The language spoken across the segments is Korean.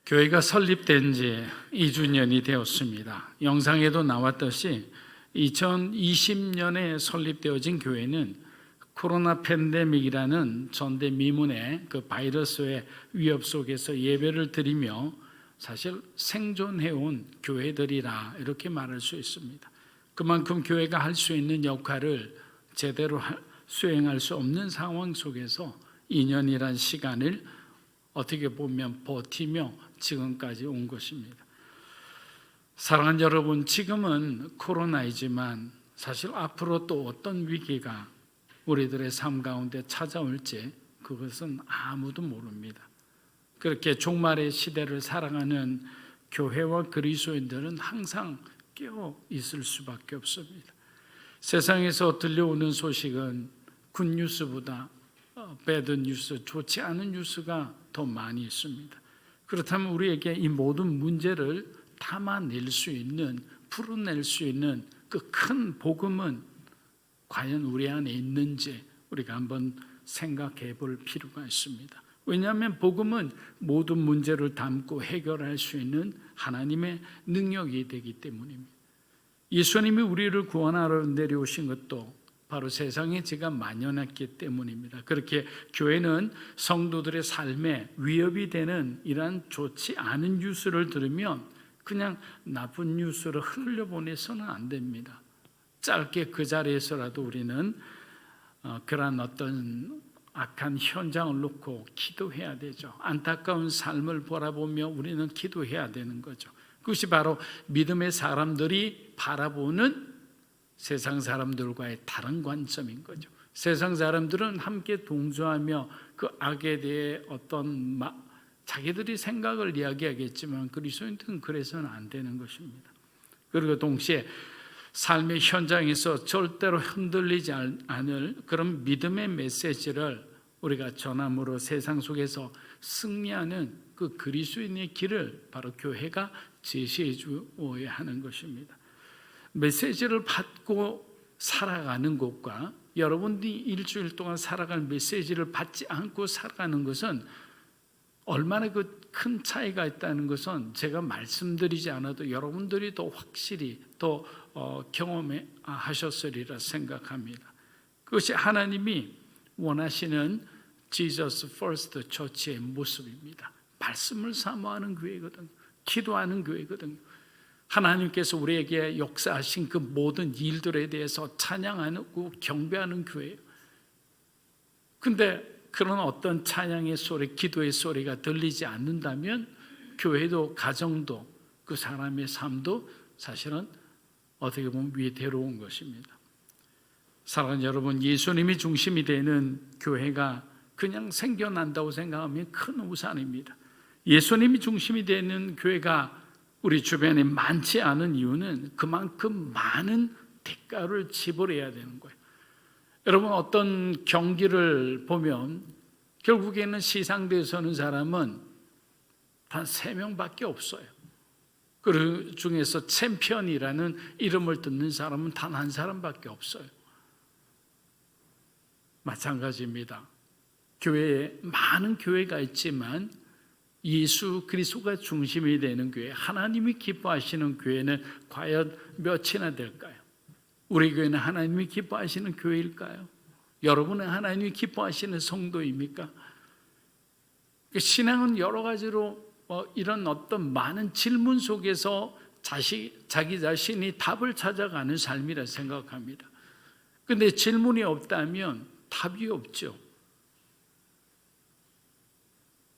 교회가 설립된 지 2주년이 되었습니다. 영상에도 나왔듯이 2020년에 설립되어진 교회는 코로나 팬데믹이라는 전대미문의 그 바이러스의 위협 속에서 예배를 드리며 사실 생존해온 교회들이라 이렇게 말할 수 있습니다. 그만큼 교회가 할 수 있는 역할을 제대로 수행할 수 없는 상황 속에서 2년이란 시간을 어떻게 보면 버티며 지금까지 온 것입니다. 사랑하는 여러분, 지금은 코로나이지만 사실 앞으로 또 어떤 위기가 우리들의 삶 가운데 찾아올지 그것은 아무도 모릅니다. 그렇게 종말의 시대를 살아가는 교회와 그리스도인들은 항상 깨어 있을 수밖에 없습니다. 세상에서 들려오는 소식은 굿뉴스보다 배드 뉴스, 좋지 않은 뉴스가 더 많이 있습니다. 그렇다면 우리에게 이 모든 문제를 담아낼 수 있는, 풀어낼 수 있는 그 큰 복음은 과연 우리 안에 있는지 우리가 한번 생각해 볼 필요가 있습니다. 왜냐하면 복음은 모든 문제를 담고 해결할 수 있는 하나님의 능력이 되기 때문입니다. 예수님이 우리를 구원하러 내려오신 것도 바로 세상에 죄가 만연했기 때문입니다. 그렇게 교회는 성도들의 삶에 위협이 되는 이러한 좋지 않은 뉴스를 들으면 그냥 나쁜 뉴스를 흘려보내서는 안 됩니다. 짧게 그 자리에서라도 우리는 그러한 어떤 악한 현장을 놓고 기도해야 되죠. 안타까운 삶을 바라보며 우리는 기도해야 되는 거죠. 그것이 바로 믿음의 사람들이 바라보는 세상 사람들과의 다른 관점인 거죠. 세상 사람들은 함께 동조하며 그 악에 대해 어떤 자기들이 생각을 이야기하겠지만 그리스도인들은 그래서는 안 되는 것입니다. 그리고 동시에 삶의 현장에서 절대로 흔들리지 않을 그런 믿음의 메시지를 우리가 전함으로 세상 속에서 승리하는 그 그리스도인의 길을 바로 교회가 제시해 주어야 하는 것입니다. 메시지를 받고 살아가는 것과 여러분들이 일주일 동안 살아갈 메시지를 받지 않고 살아가는 것은 얼마나 그 큰 차이가 있다는 것은 제가 말씀드리지 않아도 여러분들이 더 확실히 더 경험하셨으리라 생각합니다. 그것이 하나님이 원하시는 Jesus First 처치의 모습입니다. 말씀을 사모하는 교회거든요. 기도하는 교회거든요. 하나님께서 우리에게 역사하신 그 모든 일들에 대해서 찬양하고 경배하는 교회예요. 근데 그런 어떤 찬양의 소리, 기도의 소리가 들리지 않는다면 교회도 가정도 그 사람의 삶도 사실은 어떻게 보면 위태로운 것입니다. 사랑하는 여러분, 예수님이 중심이 되는 교회가 그냥 생겨난다고 생각하면 큰 우산입니다. 예수님이 중심이 되는 교회가 우리 주변에 많지 않은 이유는 그만큼 많은 대가를 지불해야 되는 거예요. 여러분, 어떤 경기를 보면 결국에는 시상대에 서는 사람은 단 3명밖에 없어요. 그 중에서 챔피언이라는 이름을 듣는 사람은 단 한 사람밖에 없어요. 마찬가지입니다. 교회에 많은 교회가 있지만 예수 그리스도가 중심이 되는 교회, 하나님이 기뻐하시는 교회는 과연 몇이나 될까요? 우리 교회는 하나님이 기뻐하시는 교회일까요? 여러분은 하나님이 기뻐하시는 성도입니까? 신앙은 여러 가지로 이런 어떤 많은 질문 속에서 자기 자신이 답을 찾아가는 삶이라 생각합니다. 그런데 질문이 없다면 답이 없죠.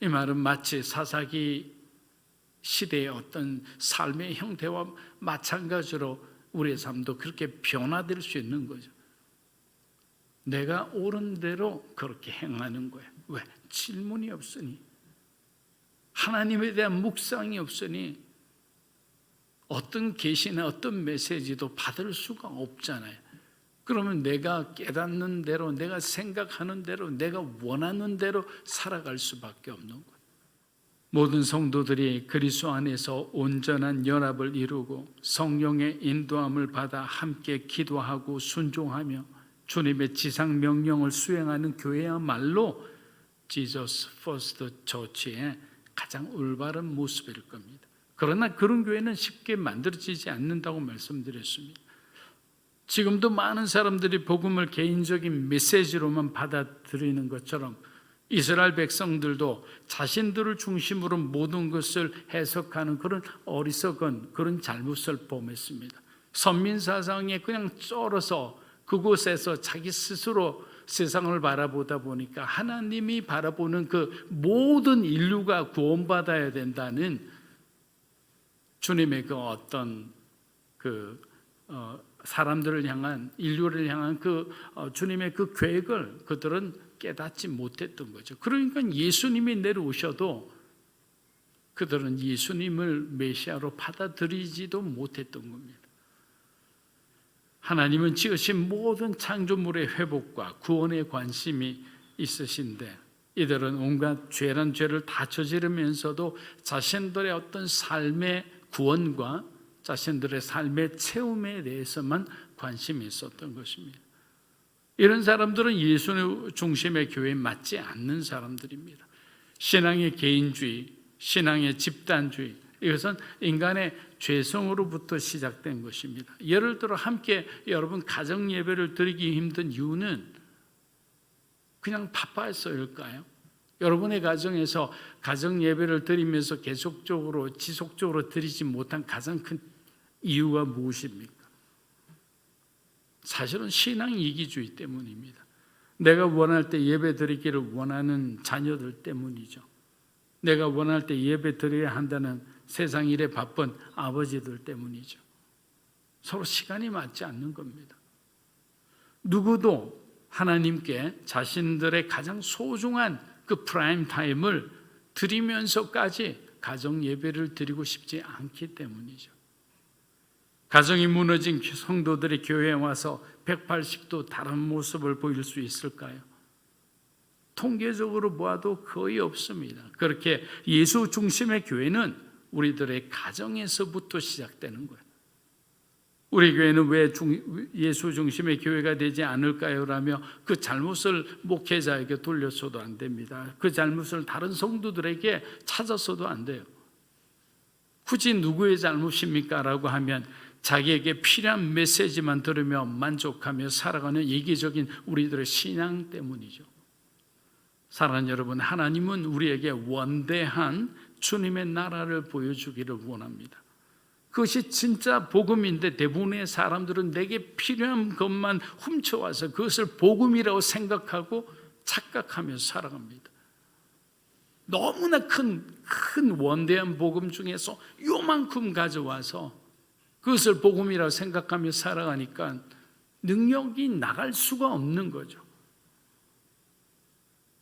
이 말은 마치 사사기 시대의 어떤 삶의 형태와 마찬가지로 우리의 삶도 그렇게 변화될 수 있는 거죠. 내가 옳은 대로 그렇게 행하는 거예요. 왜? 질문이 없으니, 하나님에 대한 묵상이 없으니 어떤 계시나 어떤 메시지도 받을 수가 없잖아요. 그러면 내가 깨닫는 대로, 내가 생각하는 대로, 내가 원하는 대로 살아갈 수밖에 없는 거예요. 모든 성도들이 그리스도 안에서 온전한 연합을 이루고 성령의 인도함을 받아 함께 기도하고 순종하며 주님의 지상 명령을 수행하는 교회야말로 Jesus First Church의 가장 올바른 모습일 겁니다. 그러나 그런 교회는 쉽게 만들어지지 않는다고 말씀드렸습니다. 지금도 많은 사람들이 복음을 개인적인 메시지로만 받아들이는 것처럼 이스라엘 백성들도 자신들을 중심으로 모든 것을 해석하는 그런 어리석은 그런 잘못을 범했습니다. 선민사상에 그냥 쩔어서 그곳에서 자기 스스로 세상을 바라보다 보니까 하나님이 바라보는 그 모든 인류가 구원받아야 된다는 주님의 그 어떤 사람들을 향한, 인류를 향한 주님의 그 계획을 그들은 깨닫지 못했던 거죠. 그러니까 예수님이 내려오셔도 그들은 예수님을 메시아로 받아들이지도 못했던 겁니다. 하나님은 지으신 모든 창조물의 회복과 구원에 관심이 있으신데 이들은 온갖 죄란 죄를 다 저지르면서도 자신들의 어떤 삶의 구원과 자신들의 삶의 체험에 대해서만 관심이 있었던 것입니다. 이런 사람들은 예수 중심의 교회에 맞지 않는 사람들입니다. 신앙의 개인주의, 신앙의 집단주의, 이것은 인간의 죄성으로부터 시작된 것입니다. 예를 들어 함께 여러분 가정 예배를 드리기 힘든 이유는 그냥 바빠서일까요? 여러분의 가정에서 가정 예배를 드리면서 계속적으로 지속적으로 드리지 못한 가장 큰 이유가 무엇입니까? 사실은 신앙 이기주의 때문입니다. 내가 원할 때 예배 드리기를 원하는 자녀들 때문이죠. 내가 원할 때 예배 드려야 한다는 세상 일에 바쁜 아버지들 때문이죠. 서로 시간이 맞지 않는 겁니다. 누구도 하나님께 자신들의 가장 소중한 그 프라임 타임을 드리면서까지 가정 예배를 드리고 싶지 않기 때문이죠. 가정이 무너진 성도들이 교회에 와서 180도 다른 모습을 보일 수 있을까요? 통계적으로 보아도 거의 없습니다. 그렇게 예수 중심의 교회는 우리들의 가정에서부터 시작되는 거예요. 우리 교회는 왜 예수 중심의 교회가 되지 않을까요? 라며 그 잘못을 목회자에게 돌려서도 안 됩니다. 그 잘못을 다른 성도들에게 찾아서도 안 돼요. 굳이 누구의 잘못입니까? 라고 하면 자기에게 필요한 메시지만 들으며 만족하며 살아가는 이기적인 우리들의 신앙 때문이죠. 사랑하는 여러분, 하나님은 우리에게 원대한 주님의 나라를 보여주기를 원합니다. 그것이 진짜 복음인데 대부분의 사람들은 내게 필요한 것만 훔쳐와서 그것을 복음이라고 생각하고 착각하며 살아갑니다. 너무나 큰 원대한 복음 중에서 요만큼 가져와서 그것을 복음이라고 생각하며 살아가니까 능력이 나갈 수가 없는 거죠.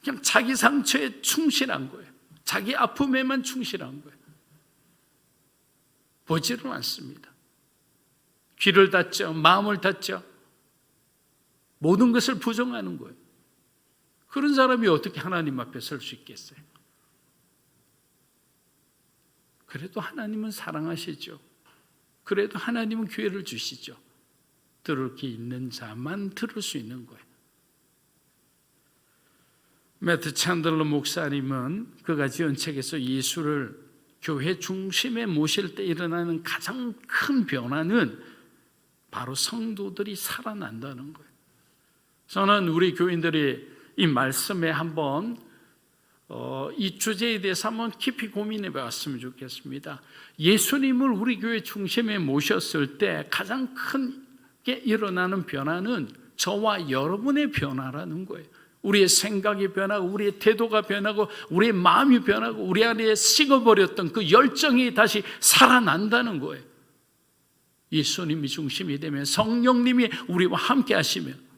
그냥 자기 상처에 충실한 거예요. 자기 아픔에만 충실한 거예요. 보지를 않습니다. 귀를 닫죠. 마음을 닫죠. 모든 것을 부정하는 거예요. 그런 사람이 어떻게 하나님 앞에 설 수 있겠어요? 그래도 하나님은 사랑하시죠. 그래도 하나님은 기회를 주시죠. 들을 게 있는 자만 들을 수 있는 거예요. 매트 찬들러 목사님은 그가 지은 책에서 예수를 교회 중심에 모실 때 일어나는 가장 큰 변화는 바로 성도들이 살아난다는 거예요. 저는 우리 교인들이 이 말씀에 한번 이 주제에 대해서 한번 깊이 고민해 봤으면 좋겠습니다. 예수님을 우리 교회 중심에 모셨을 때 가장 크게 일어나는 변화는 저와 여러분의 변화라는 거예요. 우리의 생각이 변하고 우리의 태도가 변하고 우리의 마음이 변하고 우리 안에 식어버렸던 그 열정이 다시 살아난다는 거예요. 예수님이 중심이 되면 성령님이 우리와 함께 하시면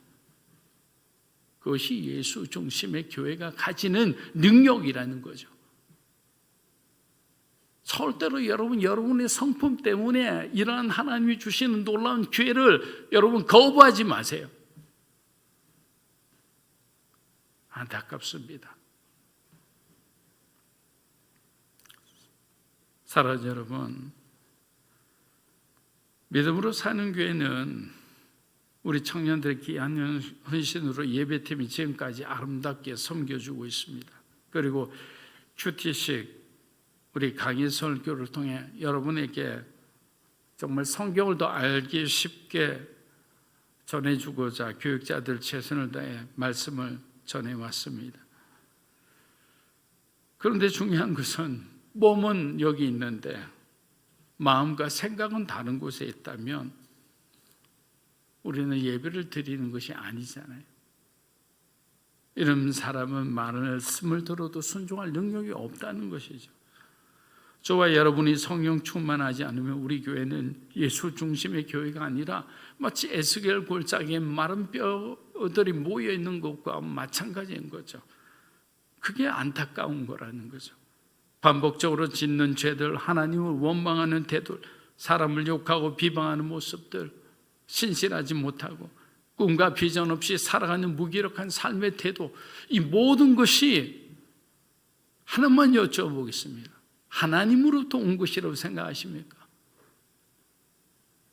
그것이 예수 중심의 교회가 가지는 능력이라는 거죠. 절대로 여러분의 성품 때문에 이러한 하나님이 주시는 놀라운 기회를 여러분 거부하지 마세요. 안타깝습니다. 사랑하는 여러분, 믿음으로 사는 교회는 우리 청년들의 귀한 헌신으로 예배팀이 지금까지 아름답게 섬겨주고 있습니다. 그리고 큐티식 우리 강의 설교를 통해 여러분에게 정말 성경을 더 알기 쉽게 전해주고자 교육자들 최선을 다해 말씀을 전해왔습니다. 그런데 중요한 것은 몸은 여기 있는데 마음과 생각은 다른 곳에 있다면 우리는 예배를 드리는 것이 아니잖아요. 이런 사람은 말씀을 들어도 순종할 능력이 없다는 것이죠. 저와 여러분이 성령 충만하지 않으면 우리 교회는 예수 중심의 교회가 아니라 마치 에스겔 골짜기에 마른 뼈들이 모여있는 것과 마찬가지인 거죠. 그게 안타까운 거라는 거죠. 반복적으로 짓는 죄들, 하나님을 원망하는 태도, 사람을 욕하고 비방하는 모습들, 신실하지 못하고 꿈과 비전 없이 살아가는 무기력한 삶의 태도, 이 모든 것이 하나만 여쭤보겠습니다. 하나님으로부터 온 것이라고 생각하십니까?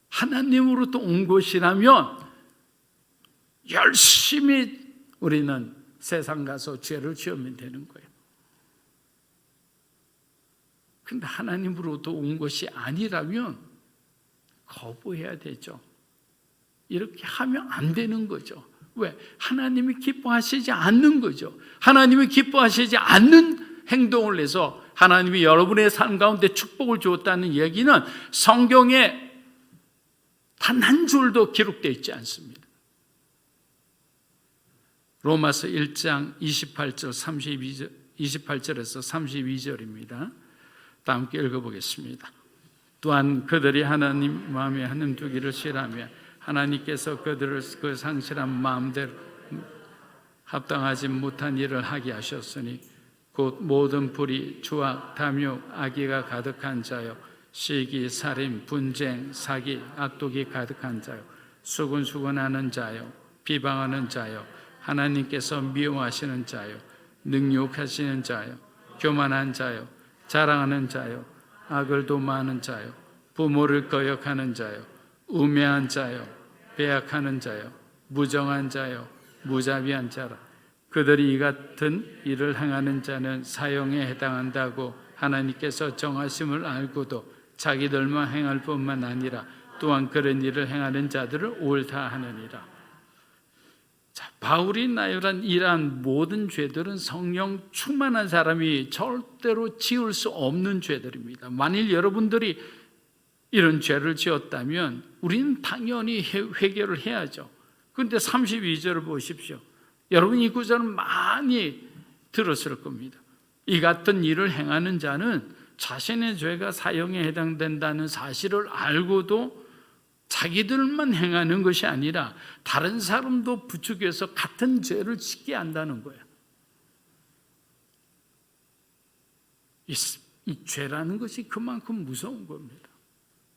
하나님으로부터 온 것이라면 열심히 우리는 세상 가서 죄를 지으면 되는 거예요. 근데 하나님으로부터 온 것이 아니라면 거부해야 되죠. 이렇게 하면 안 되는 거죠. 왜? 하나님이 기뻐하시지 않는 거죠. 하나님이 기뻐하시지 않는 행동을 해서 하나님이 여러분의 삶 가운데 축복을 주었다는 얘기는 성경에 단 한 줄도 기록되어 있지 않습니다. 로마서 1장 28절에서 32절입니다. 다 함께 읽어보겠습니다. 또한 그들이 하나님 마음에 하는 두기를 싫어하며 하나님께서 그들을 그 상실한 마음대로 합당하지 못한 일을 하게 하셨으니 곧 모든 불의, 추악, 탐욕, 악의가 가득한 자요 시기, 살인, 분쟁, 사기, 악독이 가득한 자요 수군수군하는 자요 비방하는 자요 하나님께서 미워하시는 자요 능욕하시는 자요 교만한 자요 자랑하는 자요 악을 도모하는 자요 부모를 거역하는 자요 우매한 자요 배약하는 자요 무정한 자요 무자비한 자라. 그들이 이 같은 일을 행하는 자는 사형에 해당한다고 하나님께서 정하심을 알고도 자기들만 행할 뿐만 아니라 또한 그런 일을 행하는 자들을 옳다 하느니라. 자, 바울이 나열한 이러한 모든 죄들은 성령 충만한 사람이 절대로 지을 수 없는 죄들입니다. 만일 여러분들이 이런 죄를 지었다면 우리는 당연히 회개를 해야죠. 그런데 32절을 보십시오. 여러분 이 구절은 많이 들었을 겁니다. 이 같은 일을 행하는 자는 자신의 죄가 사형에 해당된다는 사실을 알고도 자기들만 행하는 것이 아니라 다른 사람도 부추겨서 같은 죄를 짓게 한다는 거예요. 이 죄라는 것이 그만큼 무서운 겁니다.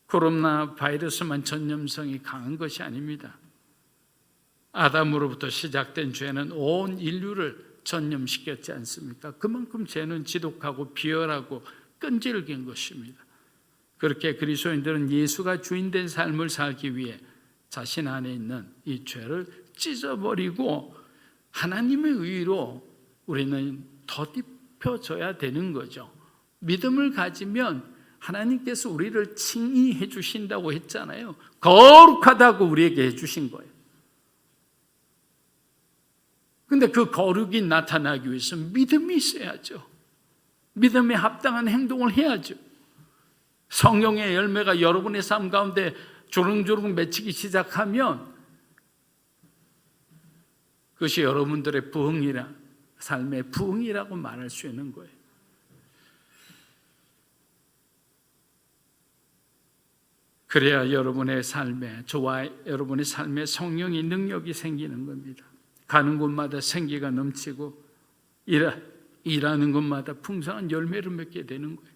코로나 바이러스만 전염성이 강한 것이 아닙니다. 아담으로부터 시작된 죄는 온 인류를 전염시켰지 않습니까? 그만큼 죄는 지독하고 비열하고 끈질긴 것입니다. 그렇게 그리스도인들은 예수가 주인된 삶을 살기 위해 자신 안에 있는 이 죄를 찢어버리고 하나님의 의로 우리는 덧입혀져야 되는 거죠. 믿음을 가지면 하나님께서 우리를 칭의해 주신다고 했잖아요. 거룩하다고 우리에게 해주신 거예요. 근데 그 거룩이 나타나기 위해서 믿음이 있어야죠. 믿음에 합당한 행동을 해야죠. 성령의 열매가 여러분의 삶 가운데 조롱조롱 맺히기 시작하면 그것이 여러분들의 삶의 부흥이라고 말할 수 있는 거예요. 그래야 여러분의 삶에, 저와 여러분의 삶에 성령의 능력이 생기는 겁니다. 가는 곳마다 생기가 넘치고 일하는 곳마다 풍성한 열매를 맺게 되는 거예요.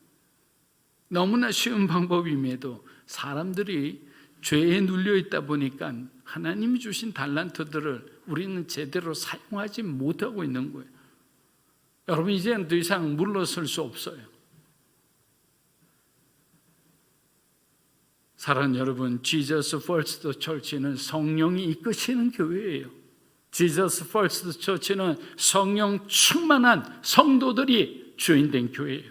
너무나 쉬운 방법임에도 사람들이 죄에 눌려 있다 보니까 하나님이 주신 달란트들을 우리는 제대로 사용하지 못하고 있는 거예요. 여러분 이제는 더 이상 물러설 수 없어요. 사랑하는 여러분, Jesus First Church는 성령이 이끄시는 교회예요. Jesus First Church는 성령 충만한 성도들이 주인된 교회예요.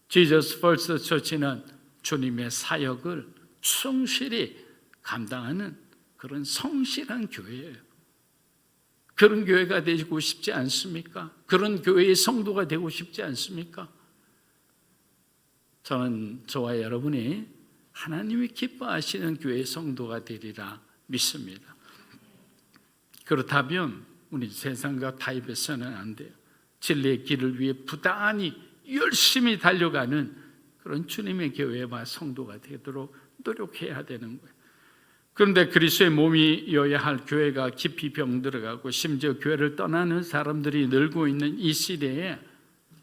Jesus First Church는 주님의 사역을 충실히 감당하는 그런 성실한 교회예요. 그런 교회가 되고 싶지 않습니까? 그런 교회의 성도가 되고 싶지 않습니까? 저는 저와 여러분이 하나님이 기뻐하시는 교회의 성도가 되리라 믿습니다. 그렇다면 우리 세상과 타협해서는 안 돼요. 진리의 길을 위해 부단히 열심히 달려가는 그런 주님의 교회와 성도가 되도록 노력해야 되는 거예요. 그런데 그리스도의 몸이어야 할 교회가 깊이 병들어가고 심지어 교회를 떠나는 사람들이 늘고 있는 이 시대에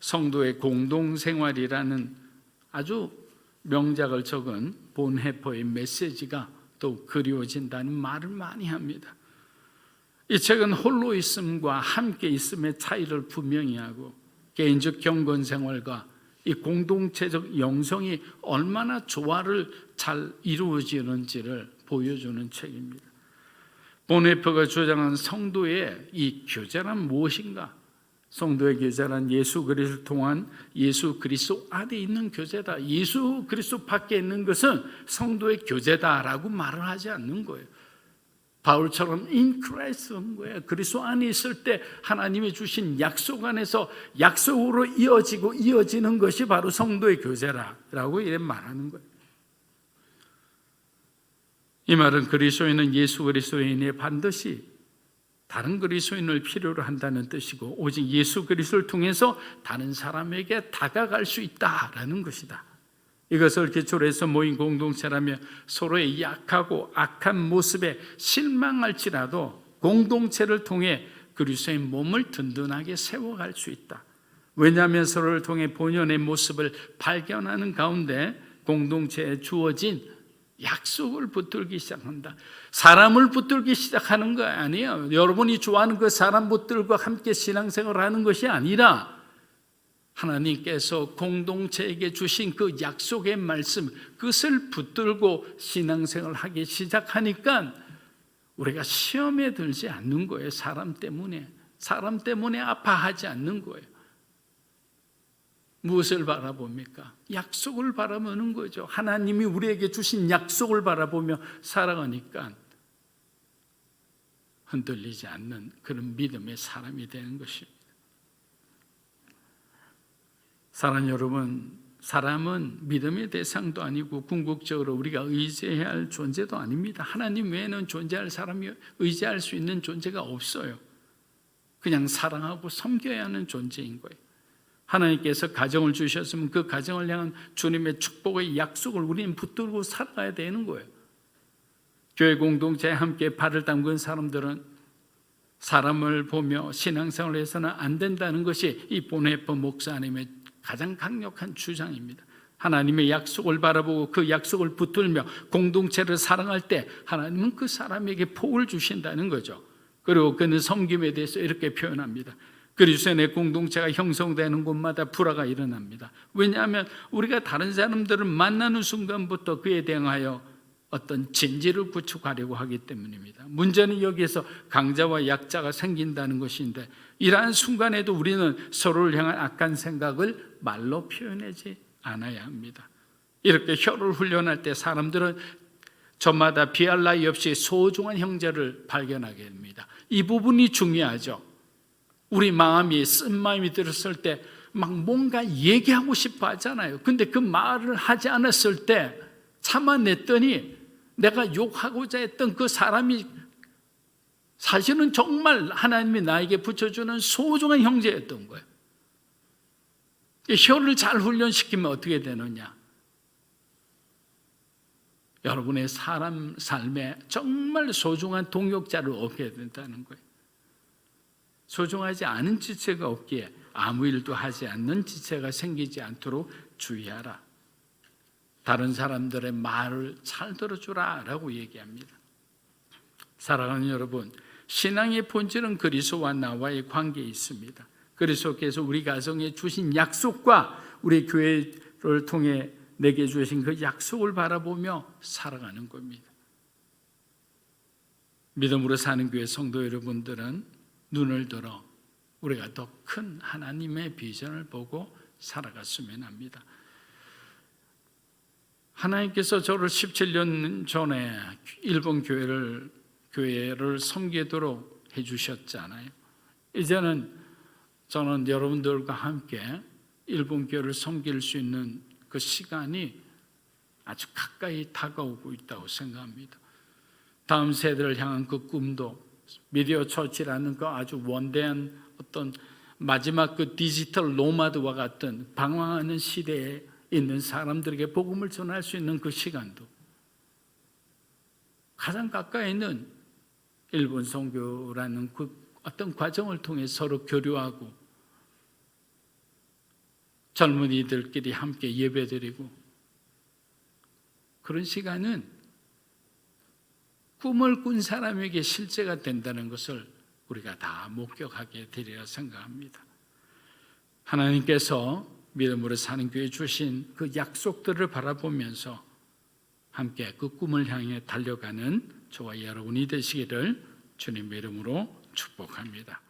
성도의 공동생활이라는 아주 명작을 적은 본헤퍼의 메시지가 더욱 그리워진다는 말을 많이 합니다. 이 책은 홀로 있음과 함께 있음의 차이를 분명히 하고 개인적 경건생활과 이 공동체적 영성이 얼마나 조화를 잘 이루어지는지를 보여주는 책입니다. 본헤퍼가 주장한 성도의 이 교제란 무엇인가? 성도의 교제란 예수 그리스도를 통한 예수 그리스도 안에 있는 교제다. 예수 그리스도 밖에 있는 것은 성도의 교제다라고 말을 하지 않는 거예요. 바울처럼 in Christ인 거예요. 그리스도 안에 있을 때 하나님이 주신 약속 안에서 약속으로 이어지는 것이 바로 성도의 교제라고 이렇게 말하는 거예요. 이 말은 그리스도인은 예수 그리스도인이 반드시 다른 그리스도인을 필요로 한다는 뜻이고 오직 예수 그리스도를 통해서 다른 사람에게 다가갈 수 있다라는 것이다. 이것을 기초로 해서 모인 공동체라며 서로의 약하고 악한 모습에 실망할지라도 공동체를 통해 그리스도의 몸을 든든하게 세워갈 수 있다. 왜냐하면 서로를 통해 본연의 모습을 발견하는 가운데 공동체에 주어진 약속을 붙들기 시작한다. 사람을 붙들기 시작하는 거 아니에요. 여러분이 좋아하는 그 사람 붙들고 함께 신앙생활을 하는 것이 아니라 하나님께서 공동체에게 주신 그 약속의 말씀, 그것을 붙들고 신앙생활을 하기 시작하니까 우리가 시험에 들지 않는 거예요. 사람 때문에 아파하지 않는 거예요. 무엇을 바라봅니까? 약속을 바라보는 거죠. 하나님이 우리에게 주신 약속을 바라보며 살아가니까 흔들리지 않는 그런 믿음의 사람이 되는 것입니다. 사랑하는 여러분, 사람은 믿음의 대상도 아니고 궁극적으로 우리가 의지해야 할 존재도 아닙니다. 하나님 외에는 존재할 사람이 의지할 수 있는 존재가 없어요. 그냥 사랑하고 섬겨야 하는 존재인 거예요. 하나님께서 가정을 주셨으면 그 가정을 향한 주님의 축복의 약속을 우리는 붙들고 살아가야 되는 거예요. 교회 공동체에 함께 발을 담근 사람들은 사람을 보며 신앙생활을 해서는 안 된다는 것이 이 본헤퍼 목사님의 가장 강력한 주장입니다. 하나님의 약속을 바라보고 그 약속을 붙들며 공동체를 사랑할 때 하나님은 그 사람에게 복을 주신다는 거죠. 그리고 그는 섬김에 대해서 이렇게 표현합니다. 그리스도의 공동체가 형성되는 곳마다 불화가 일어납니다. 왜냐하면 우리가 다른 사람들을 만나는 순간부터 그에 대하여 어떤 진지를 구축하려고 하기 때문입니다. 문제는 여기에서 강자와 약자가 생긴다는 것인데 이러한 순간에도 우리는 서로를 향한 악한 생각을 말로 표현하지 않아야 합니다. 이렇게 혀를 훈련할 때 사람들은 저마다 비할 나위 없이 소중한 형제를 발견하게 됩니다. 이 부분이 중요하죠. 우리 마음이 쓴 마음이 들었을 때 막 뭔가 얘기하고 싶어 하잖아요. 근데 그 말을 하지 않았을 때 참아냈더니 내가 욕하고자 했던 그 사람이 사실은 정말 하나님이 나에게 붙여주는 소중한 형제였던 거예요. 혀를 잘 훈련시키면 어떻게 되느냐? 여러분의 사람 삶에 정말 소중한 동역자를 얻게 된다는 거예요. 소중하지 않은 지체가 없기에 아무 일도 하지 않는 지체가 생기지 않도록 주의하라. 다른 사람들의 말을 잘 들어주라 라고 얘기합니다. 사랑하는 여러분, 신앙의 본질은 그리스도와 나와의 관계에 있습니다. 그리스도께서 우리 가정에 주신 약속과 우리 교회를 통해 내게 주신 그 약속을 바라보며 살아가는 겁니다. 믿음으로 사는 교회 성도 여러분들은 눈을 들어 우리가 더 큰 하나님의 비전을 보고 살아갔으면 합니다. 하나님께서 저를 17년 전에 일본 교회를 섬기도록 해주셨잖아요. 이제는 저는 여러분들과 함께 일본 교회를 섬길 수 있는 그 시간이 아주 가까이 다가오고 있다고 생각합니다. 다음 세대를 향한 그 꿈도 미디어 처치라는 그 아주 원대한 어떤 마지막 그 디지털 노마드와 같은 방황하는 시대에 있는 사람들에게 복음을 전할 수 있는 그 시간도 가장 가까이 있는 일본 선교라는 그 어떤 과정을 통해 서로 교류하고 젊은이들끼리 함께 예배드리고 그런 시간은 꿈을 꾼 사람에게 실제가 된다는 것을 우리가 다 목격하게 되리라 생각합니다. 하나님께서 믿음으로 사는 교회 주신 그 약속들을 바라보면서 함께 그 꿈을 향해 달려가는 저와 여러분이 되시기를 주님의 이름으로 축복합니다.